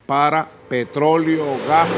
para petróleo, gas.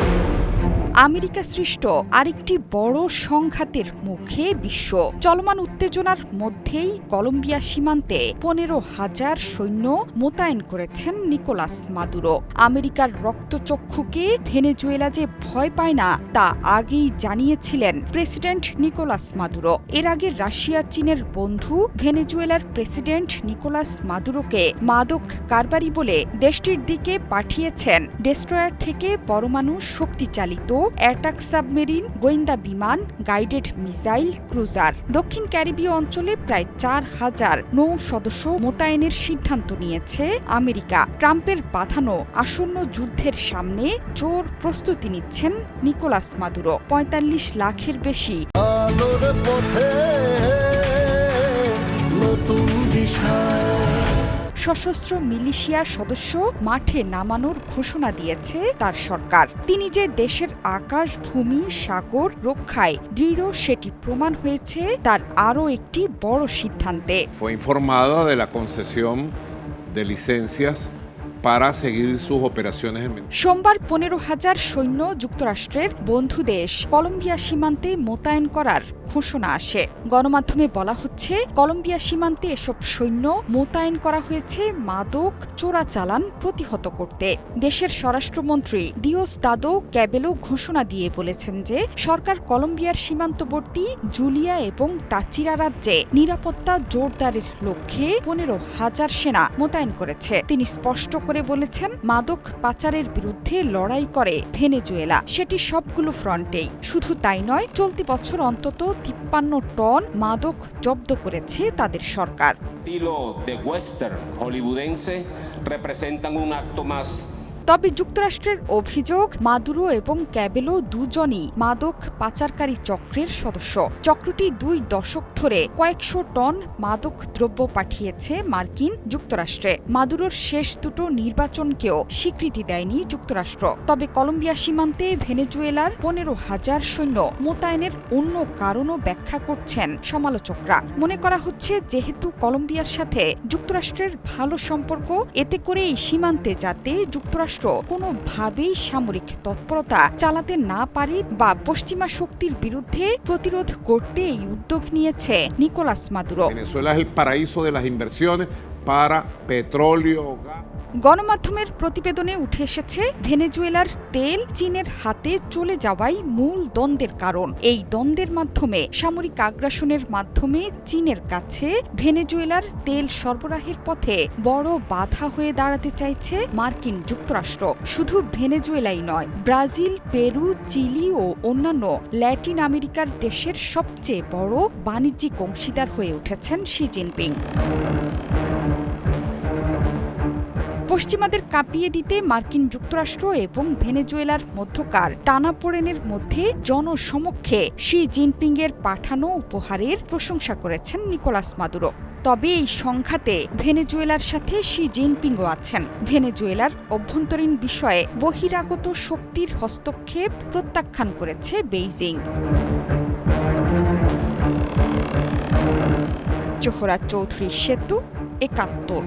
America সৃষ্ট আরেকটি বড় সংঘাতের মুখে বিশ্ব। চলমান উত্তেজনার মধ্যেই কলম্বিয়া সীমান্তে 15,000 সৈন্য মোতায়েন করেছেন নিকোলাস মাদুরো। আমেরিকার রক্তচক্ষুকে ভেনেজুয়েলা যে ভয় পায় না তা আগেই জানিয়েছিলেন প্রেসিডেন্ট নিকোলাস মাদুরো। এর আগে রাশিয়া চীনের বন্ধু ভেনেজুয়েলার প্রেসিডেন্ট নিকোলাস মাদুরোকে মাদক কারবারি বলে দেশটির দিকে পাঠিয়েছেন ডেস্ট্রয়ার থেকে পরমাণু শক্তিচালিত অ্যাটাক সাবমেরিন, গোয়েন্দা বিমান, গাইডেড মিসাইল, ক্রুজার। দক্ষিণ ক্যারিবীয় অঞ্চলে প্রায় 4,000 নৌ সদস্য মোতায়েনের সিদ্ধান্ত নিয়েছে আমেরিকা। ট্রাম্পের বাঁধানো আসন্ন যুদ্ধের সামনে জোর প্রস্তুতি নিচ্ছেন নিকোলাস মাদুরো। 45 লাখের বেশি সশস্ত্র মিলিশিয়ার সদস্য মাঠে নামানোর ঘোষণা দিয়েছে তার সরকার। তিনি যে দেশের আকাশ, ভূমি, সাগর রক্ষায় দৃঢ় সেটি প্রমাণ হয়েছে তার আরও একটি বড় সিদ্ধান্তে। Fue informada de la concesión de licencias para seguir sus operaciones en Venezuela. সোমবার 15,000 সৈন্য যুক্তরাষ্ট্রের বন্ধু দেশ কলম্বিয়া সীমান্তে মোতায়েন করার ঘোষণা আসে। গণমাধ্যমে বলা হচ্ছে, কলম্বিয়া সীমান্তে এসব সৈন্য মোতায়েন করা হয়েছে মাদক চোরাচালান প্রতিহত করতে। দেশের স্বরাষ্ট্রমন্ত্রী দিওসদাদো ক্যাবেলো ঘোষণা দিয়ে বলেছেন যে সরকার কলম্বিয়ার সীমান্তবর্তী জুলিয়া এবং তাচিরা রাজ্যে নিরাপত্তা জোরদারের লক্ষ্যে 15,000 সেনা মোতায়েন করেছে। তিনি স্পষ্ট করে বলেছেন, মাদক পাচারের বিরুদ্ধে লড়াই করে ভেনেজুয়েলা, সেটি সবগুলো ফ্রন্টেই। শুধু তাই নয়, চলতি বছর অন্তত 53 টন মাদক জব্দ করেছে তাদের সরকার। Estilo de western hollywoodense representan un acto más. তবে যুক্তরাষ্ট্রের অভিযোগ, মাদুরো এবং ক্যাবেলো দুজনই মাদক পাচারকারী চক্রের সদস্য। চক্রটি 2 দশক ধরে কয়েকশো টন মাদক দ্রব্য পাঠিয়েছে মার্কিন যুক্তরাষ্ট্রে। মাদুরোর শেষ দুটো নির্বাচনকেও স্বীকৃতি দেয়নি যুক্তরাষ্ট্র। তবে কলম্বিয়া সীমান্তে ভেনেজুয়েলার 15,000 সৈন্য মোতায়েনের অন্য কারণও ব্যাখ্যা করছেন সমালোচকরা। মনে করা হচ্ছে, যেহেতু কলম্বিয়ার সাথে যুক্তরাষ্ট্রের ভালো সম্পর্ক, এতে করে এই সীমান্তে যাতে যুক্তরাষ্ট্র কোনোভাবেই সামরিক তৎপরতা চালাতে না পারে বা পশ্চিমা শক্তির বিরুদ্ধে প্রতিরোধ করতে এই উদ্যোগ নিয়েছে Nicolas Maduro. Venezuela es el paraíso de las inversiones para petróleo, gas. গণমাধ্যমের প্রতিবেদনে উঠে এসেছে, ভেনেজুয়েলার তেল চীনের হাতে চলে যাওয়াই মূল দ্বন্দ্বের কারণ। এই দ্বন্দ্বের মাধ্যমে সামরিক আগ্রাসনের মাধ্যমে চীনের কাছে ভেনেজুয়েলার তেল সরবরাহের পথে বড় বাধা হয়ে দাঁড়াতে চাইছে মার্কিন যুক্তরাষ্ট্র। শুধু ভেনেজুয়েলাই নয়, ব্রাজিল, পেরু, চিলি ও অন্যান্য ল্যাটিন আমেরিকার দেশের সবচেয়ে বড় বাণিজ্যিক অংশীদার হয়ে উঠেছেন শি জিনপিং। পশ্চিমাদের কাঁপিয়ে দিতে মার্কিন যুক্তরাষ্ট্র এবং ভেনেজুয়েলার মধ্যকার টানাপোড়েনের মধ্যে জনসমক্ষে শি জিনপিংয়ের পাঠানো উপহারের প্রশংসা করেছেন নিকোলাস মাদুরো। তবে এই সংঘাতে ভেনেজুয়েলার সাথে শি জিনপিংও আছেন। ভেনেজুয়েলার অভ্যন্তরীণ বিষয়ে বহিরাগত শক্তির হস্তক্ষেপ প্রত্যাখ্যান করেছে বেইজিং। জোহরা চৌধুরী সেতু, ৭১।